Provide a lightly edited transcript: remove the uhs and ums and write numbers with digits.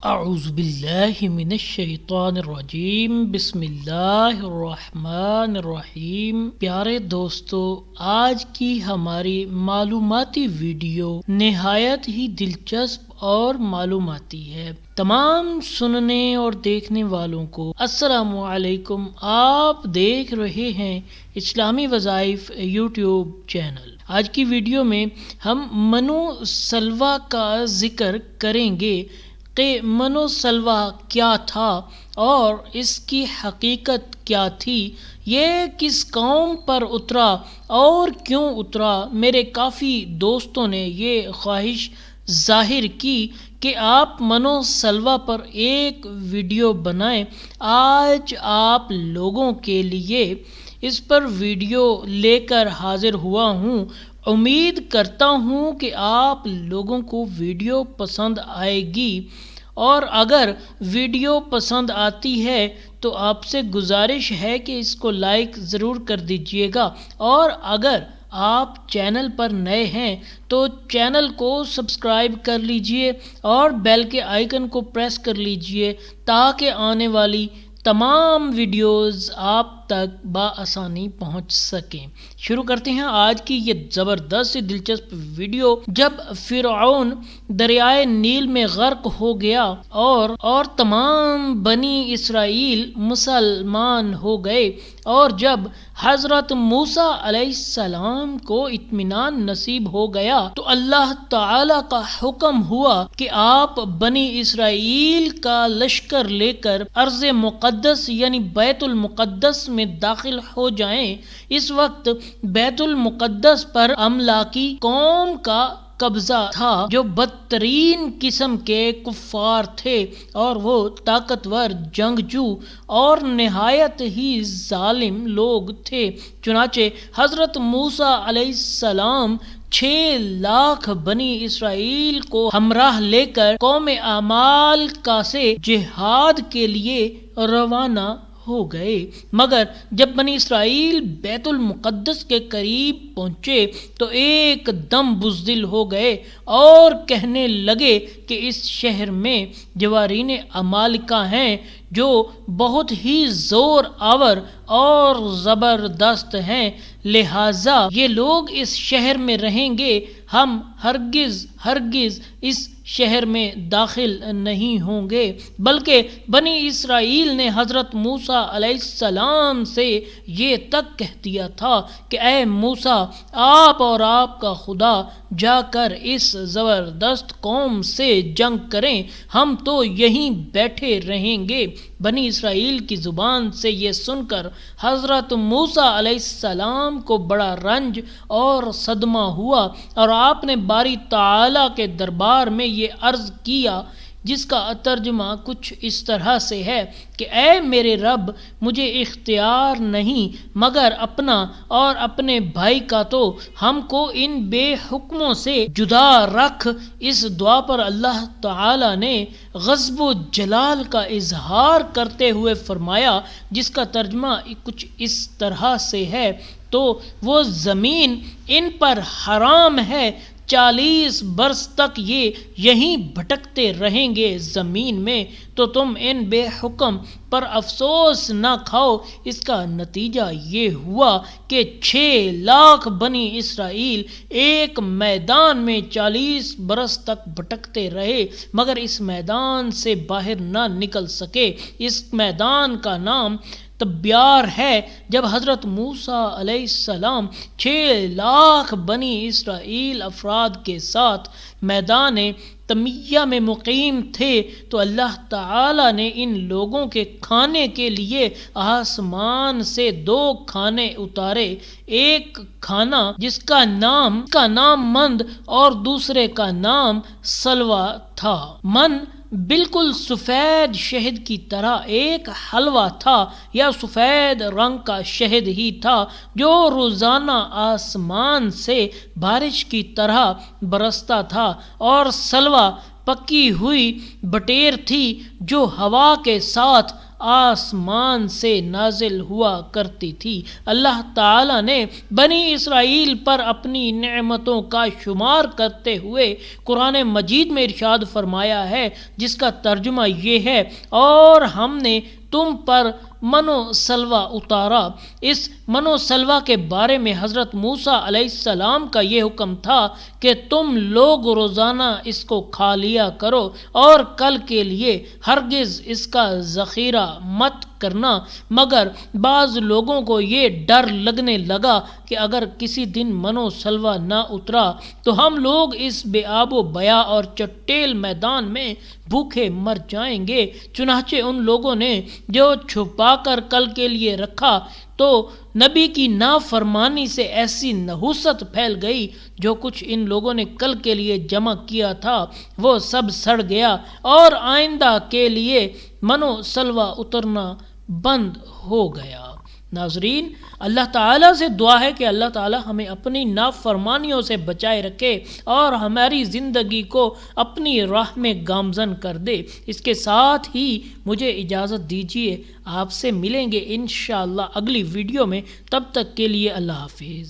اعوذ باللہ من الشیطان الرجیم بسم اللہ الرحمن الرحیم۔ پیارے دوستو، آج کی ہماری معلوماتی ویڈیو نہایت ہی دلچسپ اور معلوماتی ہے۔ تمام سننے اور دیکھنے والوں کو السلام علیکم۔ آپ دیکھ رہے ہیں اسلامی وظائف یوٹیوب چینل۔ آج کی ویڈیو میں ہم منو سلوا کا ذکر کریں گے کہ منو سلوا کیا تھا اور اس کی حقیقت کیا تھی، یہ کس قوم پر اترا اور کیوں اترا۔ میرے کافی دوستوں نے یہ خواہش ظاہر کی کہ آپ منو سلوا پر ایک ویڈیو بنائیں۔ آج آپ لوگوں کے لیے اس پر ویڈیو لے کر حاضر ہوا ہوں۔ امید کرتا ہوں کہ آپ لوگوں کو ویڈیو پسند آئے گی، اور اگر ویڈیو پسند آتی ہے تو آپ سے گزارش ہے کہ اس کو لائک ضرور کر دیجیے گا، اور اگر آپ چینل پر نئے ہیں تو چینل کو سبسکرائب کر لیجئے اور بیل کے آئیکن کو پریس کر لیجئے تاکہ آنے والی تمام ویڈیوز آپ تک بآسانی پہنچ سکیں۔ شروع کرتے ہیں آج کی یہ زبردست دلچسپ ویڈیو۔ جب فرعون دریائے نیل میں غرق ہو گیا اور تمام بنی اسرائیل مسلمان ہو گئے، اور جب حضرت موسیٰ علیہ السلام کو اطمینان نصیب ہو گیا تو اللہ تعالی کا حکم ہوا کہ آپ بنی اسرائیل کا لشکر لے کر ارض مقدس یعنی بیت المقدس میں داخل ہو جائیں۔ اس وقت بیت المقدس پر املاکی قوم کا قبضہ تھا جو بدترین قسم کے کفار تھے، اور وہ طاقتور جنگجو اور نہایت ہی ظالم لوگ تھے۔ چنانچہ حضرت موسیٰ علیہ السلام 6 لاکھ بنی اسرائیل کو ہمراہ لے کر قوم عمالقہ سے جہاد کے لیے روانہ ہو گئے، مگر جب بنی اسرائیل بیت المقدس کے قریب پہنچے تو ایک دم بزدل ہو گئے اور کہنے لگے کہ اس شہر میں جوارین عمالقہ ہیں جو بہت ہی زور آور اور زبردست ہیں، لہٰذا یہ لوگ اس شہر میں رہیں گے، ہم ہرگز اس شہر میں داخل نہیں ہوں گے۔ بلکہ بنی اسرائیل نے حضرت موسیٰ علیہ السلام سے یہ تک کہہ دیا تھا کہ اے موسیٰ، آپ اور آپ کا خدا جا کر اس زبردست قوم سے جنگ کریں، ہم تو یہیں بیٹھے رہیں گے۔ بنی اسرائیل کی زبان سے یہ سن کر حضرت موسیٰ علیہ السلام کو بڑا رنج اور صدمہ ہوا، اور آپ نے باری تعالیٰ کے دربار میں یہ عرض کیا، جس کا ترجمہ کچھ اس طرح سے ہے کہ اے میرے رب، مجھے اختیار نہیں مگر اپنا اور اپنے بھائی کا، تو ہم کو ان بے حکموں سے جدا رکھ۔ اس دعا پر اللہ تعالی نے غضب و جلال کا اظہار کرتے ہوئے فرمایا، جس کا ترجمہ کچھ اس طرح سے ہے، تو وہ زمین ان پر حرام ہے، 40 برس تک یہ یہیں بھٹکتے رہیں گے زمین میں، تو تم ان بے حکم پر افسوس نہ کھاؤ۔ اس کا نتیجہ یہ ہوا کہ 6 لاکھ بنی اسرائیل ایک میدان میں 40 برس تک بھٹکتے رہے، مگر اس میدان سے باہر نہ نکل سکے۔ اس میدان کا نام تبیار ہے۔ جب حضرت موسیٰ علیہ السلام 6 لاکھ بنی اسرائیل افراد کے ساتھ میدان تمیہ میں مقیم تھے تو اللہ تعالی نے ان لوگوں کے کھانے کے لیے آسمان سے 2 کھانے اتارے، ایک کھانا جس کا نام مند اور دوسرے کا نام سلوا تھا۔ من بالکل سفید شہد کی طرح ایک حلوہ تھا یا سفید رنگ کا شہد ہی تھا جو روزانہ آسمان سے بارش کی طرح برستا تھا، اور سلوا پکی ہوئی بٹیر تھی جو ہوا کے ساتھ آسمان سے نازل ہوا کرتی تھی۔ اللہ تعالیٰ نے بنی اسرائیل پر اپنی نعمتوں کا شمار کرتے ہوئے قرآن مجید میں ارشاد فرمایا ہے، جس کا ترجمہ یہ ہے، اور ہم نے تم پر من و سلوہ اتارا۔ اس من و سلوہ کے بارے میں حضرت موسیٰ علیہ السلام کا یہ حکم تھا کہ تم لوگ روزانہ اس کو کھا لیا کرو اور کل کے لیے ہرگز اس کا ذخیرہ مت کرنا، مگر بعض لوگوں کو یہ ڈر لگنے لگا کہ اگر کسی دن من و سلوہ نہ اترا تو ہم لوگ اس بے آب و بیا اور چٹیل میدان میں بھوکے مر جائیں گے۔ چنانچہ ان لوگوں نے جو چھپا کر کل کے لیے رکھا تو نبی کی نافرمانی سے ایسی نحوست پھیل گئی، جو کچھ ان لوگوں نے کل کے لیے جمع کیا تھا وہ سب سڑ گیا اور آئندہ کے لیے من و سلوہ اترنا بند ہو گیا۔ ناظرین، اللہ تعالیٰ سے دعا ہے کہ اللہ تعالیٰ ہمیں اپنی نافرمانیوں سے بچائے رکھے اور ہماری زندگی کو اپنی راہ میں گامزن کر دے۔ اس کے ساتھ ہی مجھے اجازت دیجیے، آپ سے ملیں گے انشاءاللہ اگلی ویڈیو میں، تب تک کے لیے اللہ حافظ۔